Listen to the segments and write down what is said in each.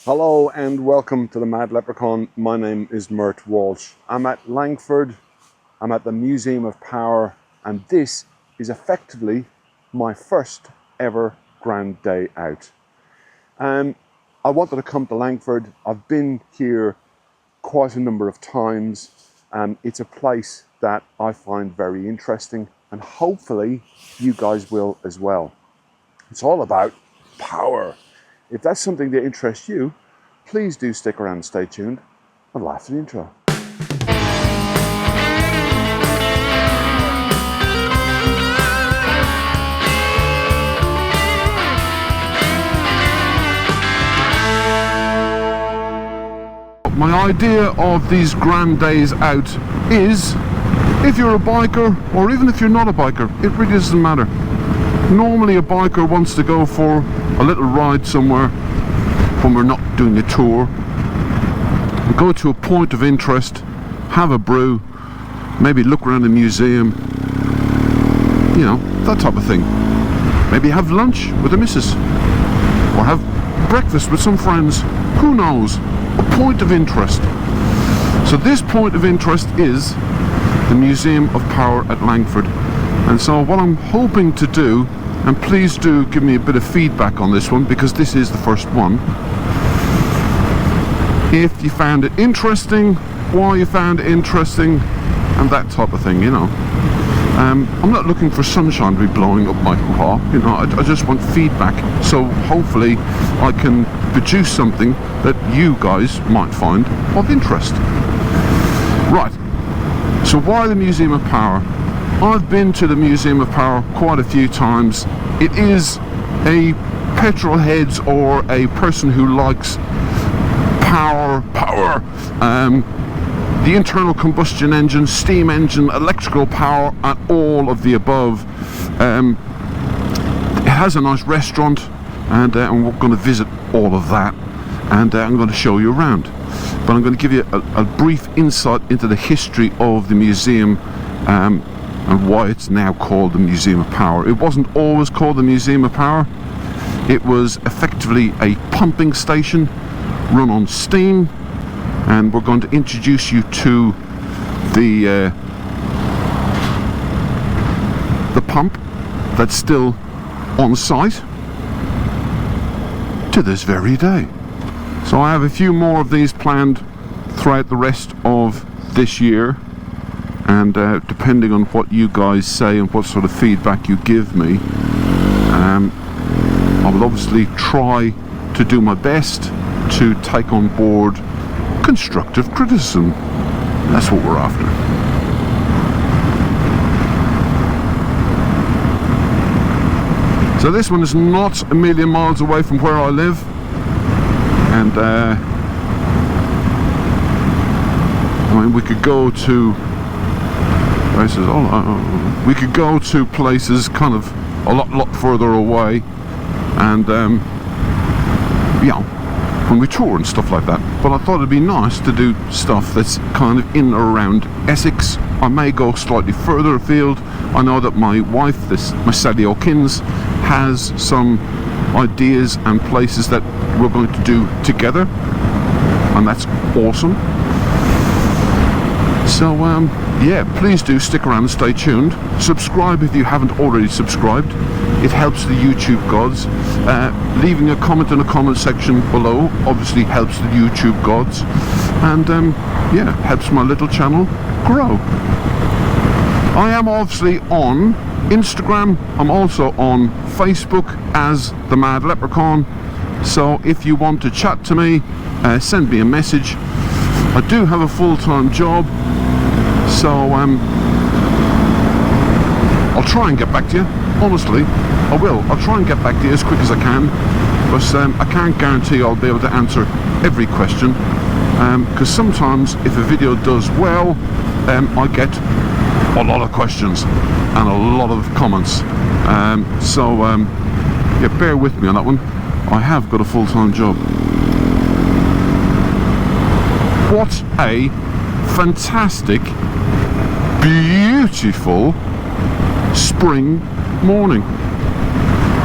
Hello and welcome to the Mad Leprechaun. My name is Mert Walsh. I'm at Langford, I'm at the Museum of Power, and this is effectively my first ever grand day out. I wanted to come to Langford. I've been here quite a number of times. It's a place that I find very interesting, and hopefully you guys will as well. It's all about power. If that's something that interests you, please do stick around and stay tuned. I'll after the intro. My idea of these grand days out is, if you're a biker or even if you're not a biker, it really doesn't matter. Normally a biker wants to go for a little ride somewhere when we're not doing a tour. We go to a point of interest, have a brew, maybe look around the museum, you know, that type of thing. Maybe have lunch with the missus or have breakfast with some friends. Who knows? A point of interest. So this point of interest is the Museum of Power at Langford. And so what I'm hoping to do, and please do give me a bit of feedback on this one because this is the first one. If you found it interesting, why you found it interesting, and that type of thing, you know. I'm not looking for sunshine to be blowing up my car, you know, I just want feedback. So hopefully I can produce something that you guys might find of interest. Right, so why the Museum of Power? I've been to the Museum of Power quite a few times. It is a petrol heads or a person who likes power, the internal combustion engine, steam engine, electrical power, and all of the above. It has a nice restaurant, and we're going to visit all of that, and I'm going to show you around. But I'm going to give you a brief insight into the history of the museum, and why it's now called the Museum of Power. It wasn't always called the Museum of Power. It was effectively a pumping station run on steam, and we're going to introduce you to the pump that's still on site to this very day. So I have a few more of these planned throughout the rest of this year. And depending on what you guys say and what sort of feedback you give me, I will obviously try to do my best to take on board constructive criticism. That's what we're after. So this one is not a million miles away from where I live, and I mean, we could go to places. We could go to places kind of a lot further away, and you know, when we tour and stuff like that. But I thought it'd be nice to do stuff that's kind of in or around Essex. I may go slightly further afield. I know that my wife, my Sally O'Kins, has some ideas and places that we're going to do together, and that's awesome. So yeah, please do stick around and stay tuned. Subscribe if you haven't already subscribed. It helps the YouTube gods. Leaving a comment in the comment section below obviously helps the YouTube gods, and yeah, helps my little channel grow. I am obviously on Instagram. I'm also on Facebook as the Mad Leprechaun. So if you want to chat to me, send me a message. I do have a full-time job, so I'll try and get back to you. Honestly, I will. I'll try and get back to you as quick as I can, but I can't guarantee I'll be able to answer every question, because sometimes if a video does well, I get a lot of questions and a lot of comments. So yeah, bear with me on that one. I have got a full-time job. What a fantastic, beautiful spring morning.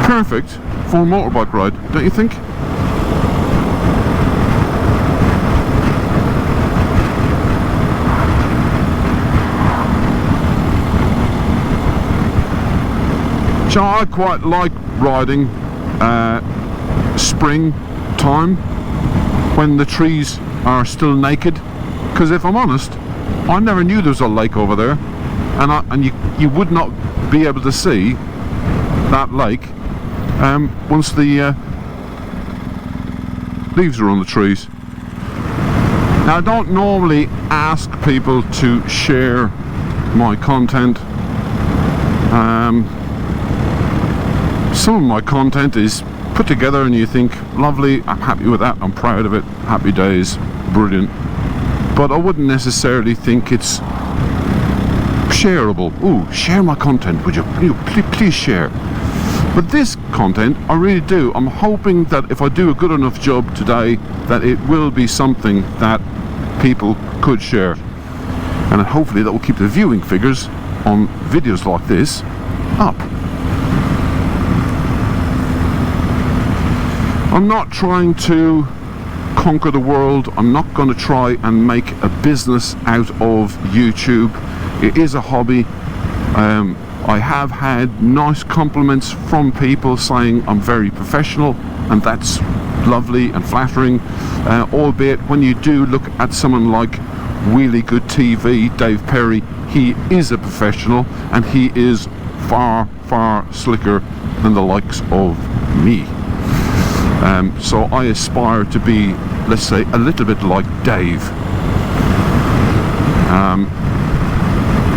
Perfect for a motorbike ride, don't you think? So I quite like riding spring time when the trees are still naked, because if I'm honest, I never knew there was a lake over there, and you would not be able to see that lake once the leaves are on the trees. Now, I don't normally ask people to share my content. Some of my content is put together and you think, lovely, I'm happy with that, I'm proud of it, happy days, brilliant. But I wouldn't necessarily think it's shareable. Ooh, share my content, would you? Please share. But this content, I really do. I'm hoping that if I do a good enough job today, that it will be something that people could share. And hopefully that will keep the viewing figures on videos like this up. I'm not trying to conquer the world. I'm not going to try and make a business out of YouTube. It is a hobby. I have had nice compliments from people saying I'm very professional, and that's lovely and flattering, albeit when you do look at someone like Really Good TV, Dave Perry, he is a professional and he is far slicker than the likes of me. So I aspire to be, let's say, a little bit like Dave.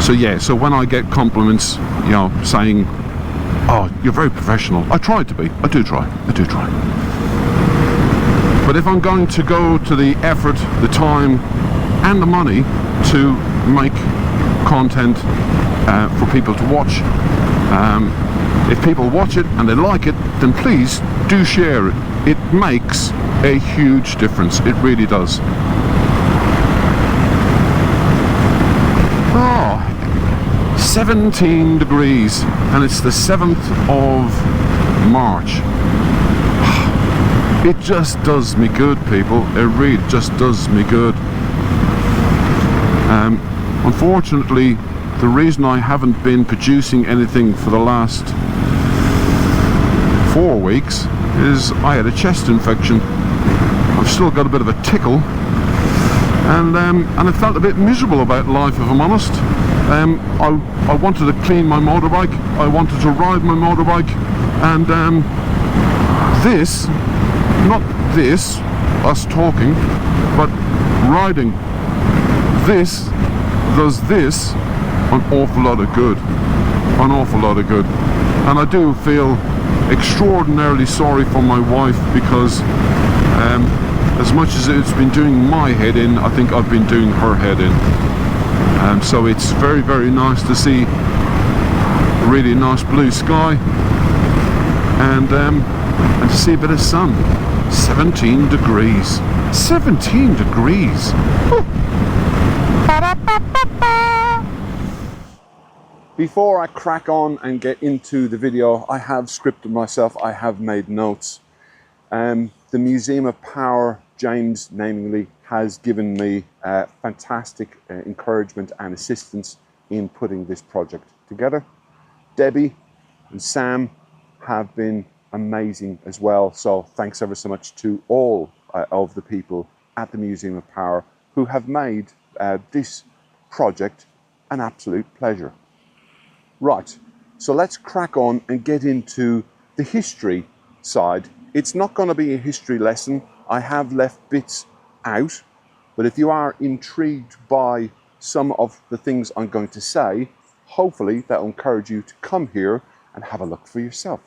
So yeah, so when I get compliments, you know, saying, oh, you're very professional, I try to be. I do try. But if I'm going to go to the effort, the time and the money to make content for people to watch, if people watch it and they like it, then please do share it. It makes a huge difference. It really does. Oh, 17 degrees and it's the 7th of March. It just does me good, people. It really just does me good. Unfortunately, the reason I haven't been producing anything for the last 4 weeks is I had a chest infection. I've still got a bit of a tickle, and I felt a bit miserable about life, if I'm honest. I wanted to clean my motorbike, I wanted to ride my motorbike, and this, not this, us talking, but riding, this does this an awful lot of good, and I do feel extraordinarily sorry for my wife, because as much as it's been doing my head in, I think I've been doing her head in. So it's very nice to see a really nice blue sky, and to see a bit of sun. 17 degrees. 17 degrees. Whew. Before I crack on and get into the video, I have scripted myself, I have made notes. The Museum of Power, James namely, has given me fantastic encouragement and assistance in putting this project together. Debbie and Sam have been amazing as well, so thanks ever so much to all of the people at the Museum of Power who have made this project an absolute pleasure. Right, so let's crack on and get into the history side. It's not going to be a history lesson. I have left bits out, but if you are intrigued by some of the things I'm going to say, hopefully that will encourage you to come here and have a look for yourself.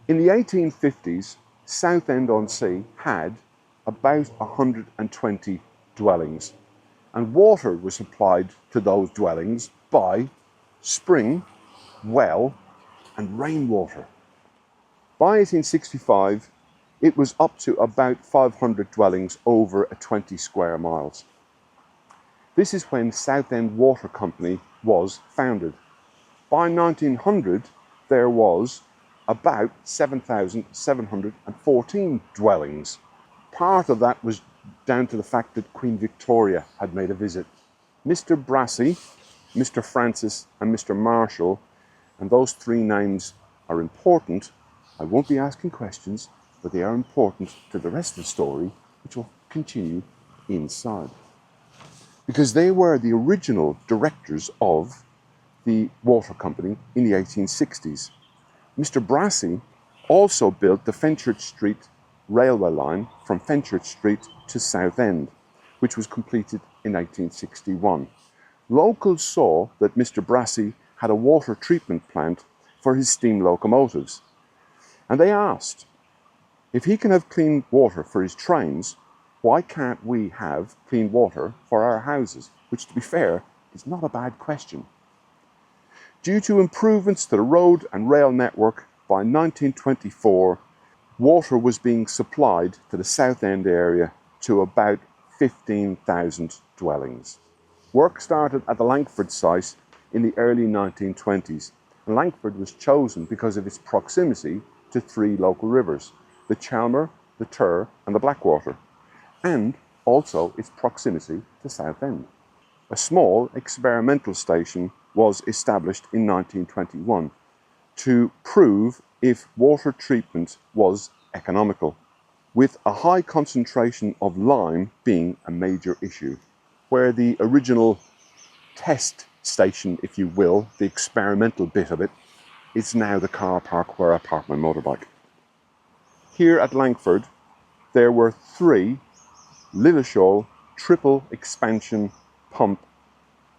In the 1850s, Southend-on-Sea had about 120 dwellings, and water was supplied to those dwellings by spring, well and rainwater. By 1865, it was up to about 500 dwellings over a 20 square miles. This is when Southend Water Company was founded. By 1900, there was about 7,714 dwellings. Part of that was down to the fact that Queen Victoria had made a visit. Mr. Brassey, Mr. Francis and Mr. Marshall And those three names are important. I won't be asking questions, but they are important to the rest of the story, which will continue inside. Because they were the original directors of the water company in the 1860s. Mr. Brassey also built the Fenchurch Street railway line from Fenchurch Street to Southend, which was completed in 1861. Locals saw that Mr. Brassey had a water treatment plant for his steam locomotives, and they asked, if he can have clean water for his trains, why can't we have clean water for our houses? Which, to be fair, is not a bad question. Due to improvements to the road and rail network, by 1924, water was being supplied to the Southend area to about 15,000 dwellings. Work started at the Langford site in the early 1920s, and Langford was chosen because of its proximity to three local rivers, the Chalmer, the Tur and the Blackwater, and also its proximity to Southend. A small experimental station was established in 1921 to prove if water treatment was economical, with a high concentration of lime being a major issue. Where the original test station, if you will, the experimental bit of it, is now the car park where I park my motorbike. Here at Langford, there were three Lilleshall triple expansion pump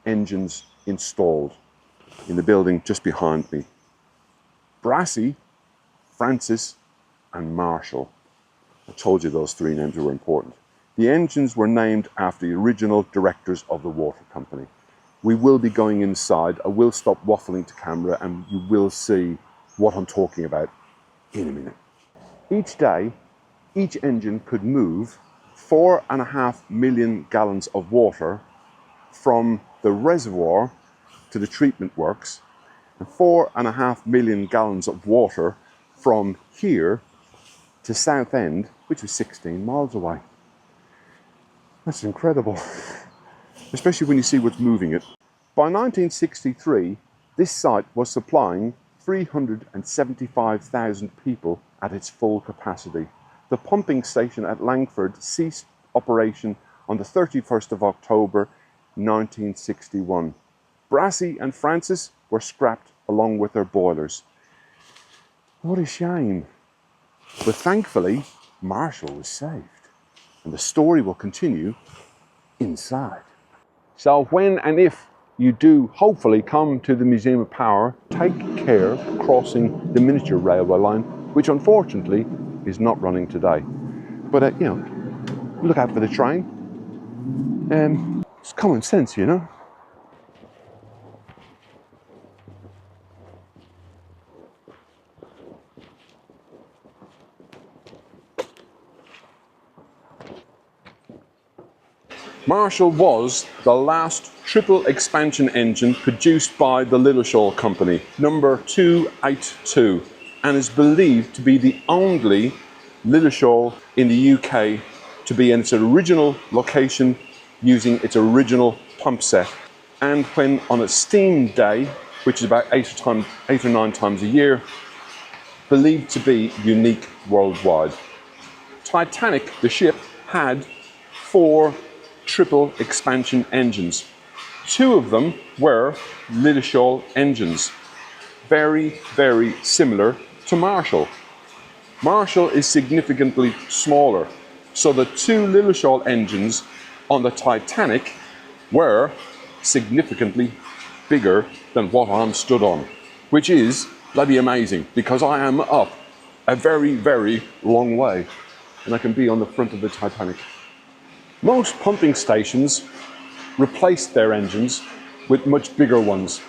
engines installed in the building just behind me. Brassey, Francis and Marshall. I told you those three names were important. The engines were named after the original directors of the water company. We will be going inside. I will stop waffling to camera and you will see what I'm talking about in a minute. Each day, each engine could move 4.5 million gallons of water from the reservoir to the treatment works, and 4.5 million gallons of water from here to Southend, which was 16 miles away. That's incredible, especially when you see what's moving it. By 1963, this site was supplying 375,000 people at its full capacity. The pumping station at Langford ceased operation on the 31st of October 1961. Brassey and Francis were scrapped along with their boilers. What a shame. But thankfully, Marshall was saved. And the story will continue inside. So when and if you do hopefully come to the Museum of Power, take care crossing the miniature railway line, which unfortunately is not running today. But you know, look out for the train. It's common sense, you know. Marshall was the last triple expansion engine produced by the Lilleshall Company, number 282, and is believed to be the only Lilleshall in the UK to be in its original location using its original pump set, and when on a steam day, which is about 8 or 9 times a year, believed to be unique worldwide. Titanic, the ship, had 4 triple expansion engines. 2 of them were Lilleshall engines, very, very similar to Marshall. Marshall is significantly smaller, so the 2 Lilleshall engines on the Titanic were significantly bigger than what I'm stood on, which is bloody amazing because I am up a very, very long way and I can be on the front of the Titanic. Most pumping stations replaced their engines with much bigger ones.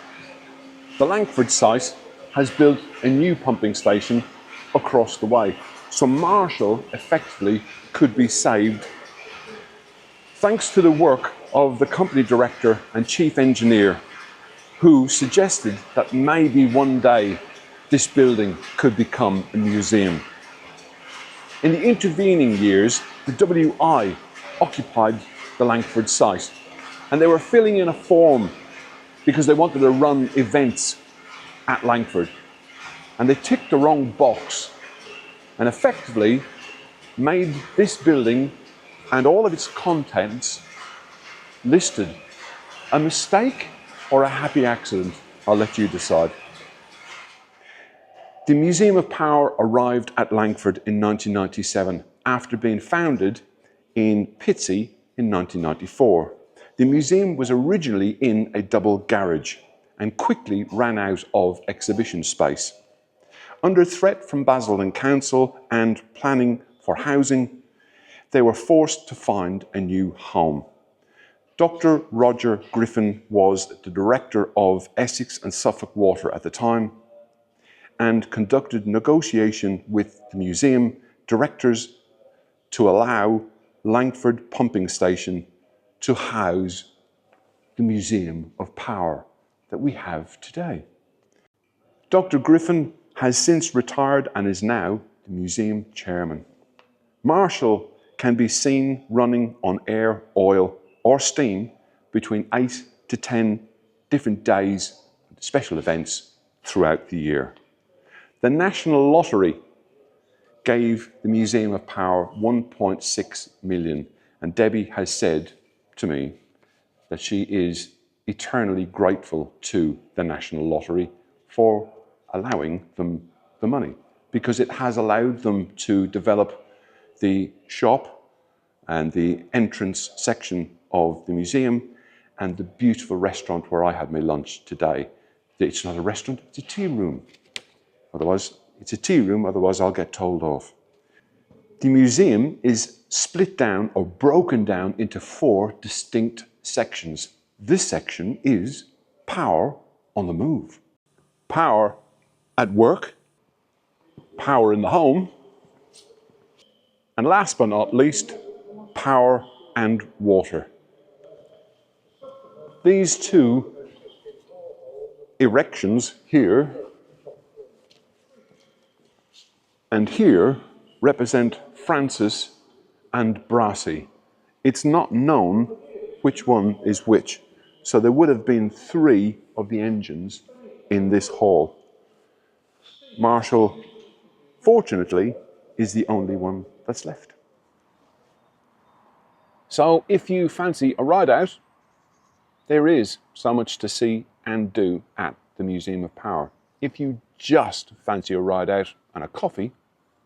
The Langford site has built a new pumping station across the way, so Marshall effectively could be saved thanks to the work of the company director and chief engineer, who suggested that maybe one day this building could become a museum. In the intervening years, the WI occupied the Langford site, and they were filling in a form because they wanted to run events at Langford, and they ticked the wrong box and effectively made this building and all of its contents listed. A mistake or a happy accident? I'll let you decide. The Museum of Power arrived at Langford in 1997 after being founded in Pitsea in 1994. The museum was originally in a double garage and quickly ran out of exhibition space. Under threat from Basildon Council and planning for housing, they were forced to find a new home. Dr. Roger Griffin was the director of Essex and Suffolk Water at the time and conducted negotiation with the museum directors to allow Langford Pumping Station to house the Museum of Power that we have today. Dr. Griffin has since retired and is now the museum chairman. Marshall can be seen running on air, oil or steam between 8 to 10 different days, special events throughout the year. The National Lottery gave the Museum of Power 1.6 million, and Debbie has said to me that she is eternally grateful to the National Lottery for allowing them the money, because it has allowed them to develop the shop and the entrance section of the museum and the beautiful restaurant where I had my lunch today. It's not a restaurant, it's a tea room. Otherwise, it's a tea room, otherwise I'll get told off. The museum is split down or broken down into 4 distinct sections. This section is power on the move, power at work, power in the home, and last but not least, power and water. These 2 erections here and here represent Francis and Brassey. It's not known which one is which, so there would have been 3 of the engines in this hall. Marshall, fortunately, is the only one that's left. So if you fancy a ride out, there is so much to see and do at the Museum of Power. If you just fancy a ride out and a coffee,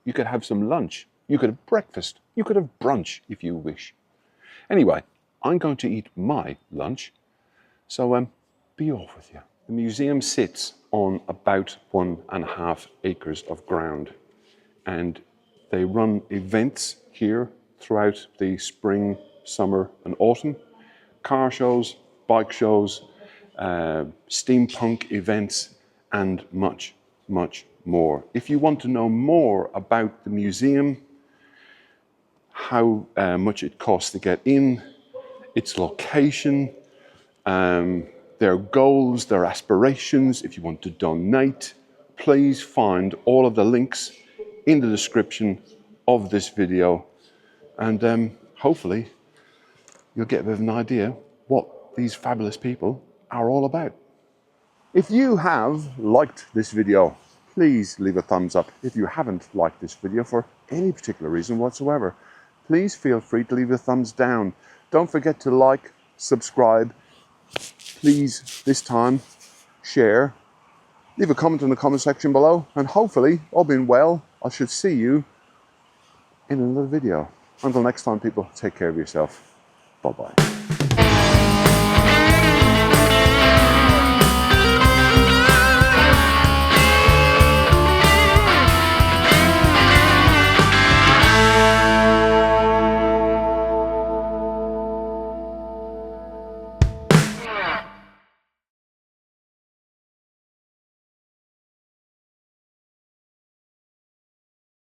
you could have some lunch, you could have breakfast, you could have brunch if you wish. Anyway, I'm going to eat my lunch, so be off with you. The museum sits on about 1.5 acres of ground, and they run events here throughout the spring, summer and autumn. Car shows, bike shows, steampunk events and much, much more. If you want to know more about the museum, how much it costs to get in, its location, their goals, their aspirations, if you want to donate, please find all of the links in the description of this video, and hopefully you'll get a bit of an idea what these fabulous people are all about. If you have liked this video, please leave a thumbs up. If you haven't liked this video for any particular reason whatsoever, please feel free to leave a thumbs down. Don't forget to like, subscribe, please this time share, leave a comment in the comment section below, and hopefully, all being well, I should see you in another video. Until next time, people, take care of yourself. Bye-bye.